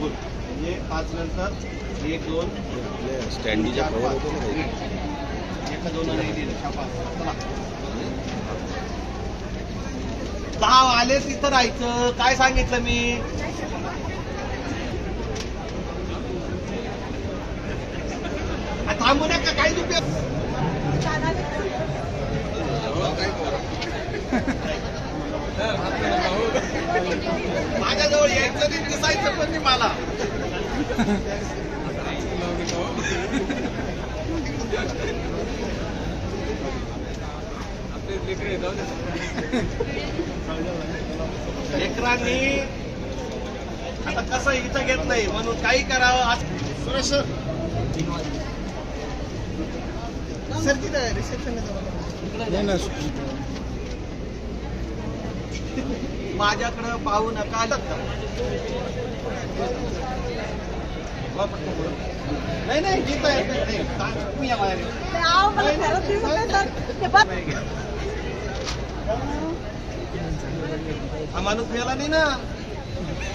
Good. म्हणजे 5 नंतर 1 2 स्टँडीच्या cover होतो ना 1 2 नाही दिलं. शाबास. चला 10 आले तिथं राहायचं. काय सांगितलं मी? थांबू नका. काही उपयोग. माझ्याजवळ यायचं नाही, दिसायचं पण नाही मला. लेकरांनी आता कसं इथं घेत नाही म्हणून काही करावं. सुरेश सर तिथं रिसेप्शन माझ्याकडं पाहू नका. नाही नाही जिथं तुम्ही या बाहेर. हा माणूस मिळाला नाही ना.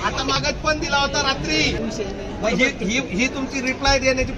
आता मागच पण दिला होता रात्री. ही तुमची रिप्लाय देण्याची.